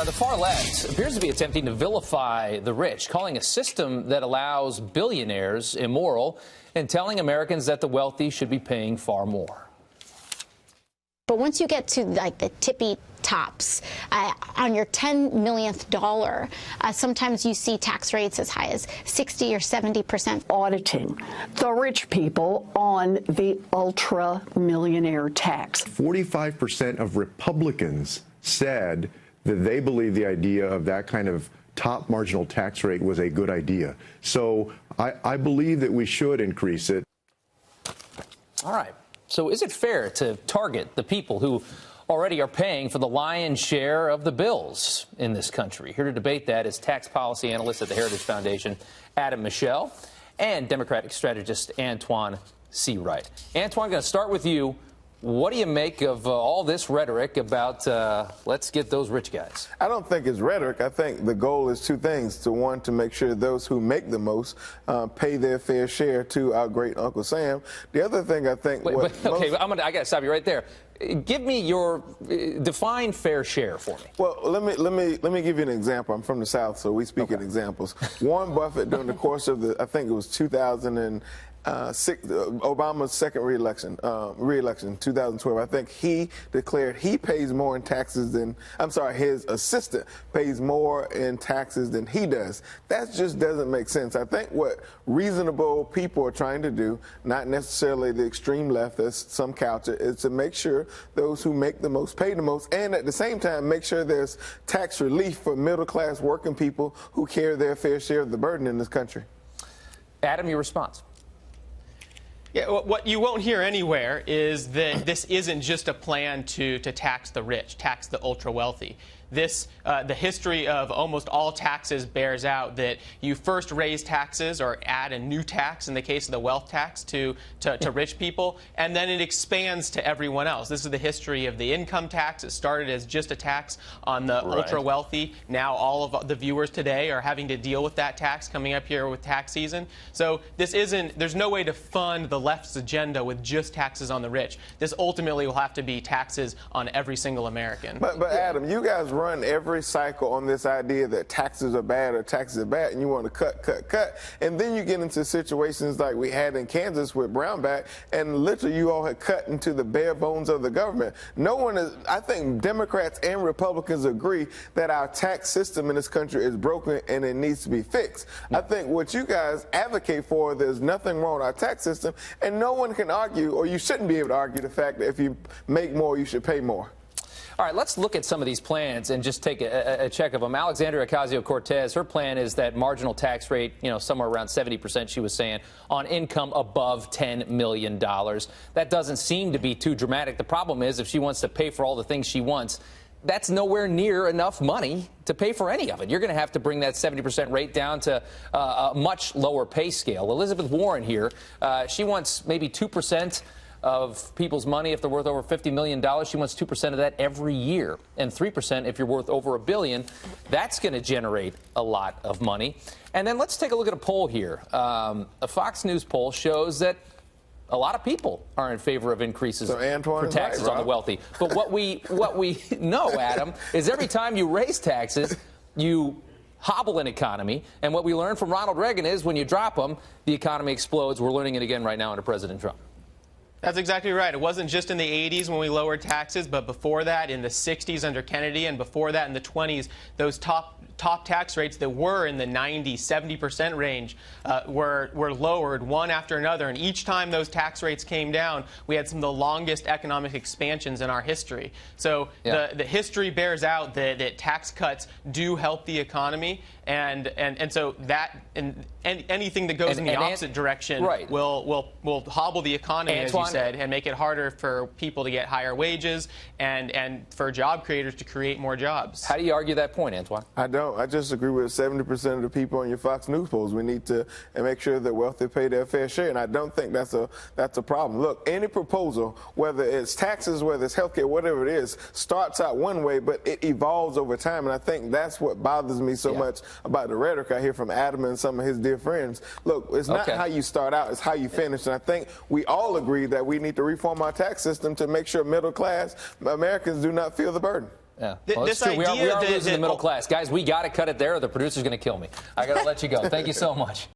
The far left appears to be attempting to vilify the rich, calling a system that allows billionaires immoral and telling Americans that the wealthy should be paying far more. But once you get to like the tippy tops, on your 10 millionth dollar, sometimes you see tax rates as high as 60 or 70%. Auditing the rich people on the ultra millionaire tax. 45% of Republicans said that they believe the idea of that kind of top marginal tax rate was a good idea. So I believe that we should increase it. All right. So is it fair to target the people who already are paying for the lion's share of the bills in this country? Here to debate that is tax policy analyst at the Heritage Foundation, Adam Michel, and Democratic strategist Antoine C. Wright. Antoine, I'm going to start with you. What do you make of all this rhetoric about let's get those rich guys? I don't think it's rhetoric. I think the goal is two things. To one, to make sure those who make the most pay their fair share to our great Uncle Sam. The other thing I think... I got to stop you right there. Give me your define fair share for me. Well, let me give you an example. I'm from the South, so we speak in examples. Warren Buffett, during the course of I think it was 2006, Obama's second re-election, 2012, I think he declared he pays more in taxes than, his assistant pays more in taxes than he does. That just doesn't make sense. I think what reasonable people are trying to do, not necessarily the extreme left, as some couch it, is to make sure those who make the most pay the most, and at the same time make sure there's tax relief for middle-class working people who carry their fair share of the burden in this country. Adam, your response. Yeah, what you won't hear anywhere is that this isn't just a plan to tax the rich, tax the ultra-wealthy. The history of almost all taxes bears out that you first raise taxes or add a new tax, in the case of the wealth tax, to rich people, and then it expands to everyone else. This is the history of the income tax. It started as just a tax on the ultra-wealthy. Now all of the viewers today are having to deal with that tax coming up here with tax season. So there's no way to fund the left's agenda with just taxes on the rich. This ultimately will have to be taxes on every single American. But Adam, you guys run every cycle on this idea that taxes are bad or taxes are bad, and you want to cut, and then you get into situations like we had in Kansas with Brownback, and literally you all had cut into the bare bones of the government. No one is, I think Democrats and Republicans agree that our tax system in this country is broken and it needs to be fixed. I think what you guys advocate for, there's nothing wrong with our tax system, and no one can argue, or you shouldn't be able to argue, the fact that if you make more, you should pay more. All right, let's look at some of these plans and just take a check of them. Alexandria Ocasio-Cortez, her plan is that marginal tax rate, somewhere around 70%, she was saying, on income above $10 million. That doesn't seem to be too dramatic. The problem is if she wants to pay for all the things she wants, that's nowhere near enough money to pay for any of it. You're going to have to bring that 70% rate down to a much lower pay scale. Elizabeth Warren here, she wants maybe 2% of people's money if they're worth over $50 million. She wants 2% of that every year, and 3% if you're worth over $1 billion. That's going to generate a lot of money. And then let's take a look at a poll here. A Fox News poll shows that a lot of people are in favor of increases for taxes on the wealthy. But what we know, Adam, is every time you raise taxes, you hobble an economy. And what we learned from Ronald Reagan is when you drop them, the economy explodes. We're learning it again right now under President Trump. That's exactly right. It wasn't just in the 80s when we lowered taxes, but before that, in the 60s under Kennedy, and before that in the 20s, those top tax rates that were in the 90, 70% range were lowered one after another. And each time those tax rates came down, we had some of the longest economic expansions in our history. So the history bears out that tax cuts do help the economy. And so that and anything that goes in the opposite direction will hobble the economy, as you said, and make it harder for people to get higher wages and for job creators to create more jobs. How do you argue that point, Antoine? I don't. I just agree with 70% of the people on your Fox News polls. We need to make sure that wealthy pay their fair share, and I don't think that's a problem. Look, any proposal, whether it's taxes, whether it's healthcare, whatever it is, starts out one way, but it evolves over time, and I think that's what bothers me so much about the rhetoric I hear from Adam and some of his dear friends. Look, it's not how you start out, it's how you finish, and I think we all agree that we need to reform our tax system to make sure middle-class Americans do not feel the burden. Yeah. Well, This it's true. We are idea losing the that middle class. Guys, we got to cut it there or the producer's going to kill me. I got to let you go. Thank you so much.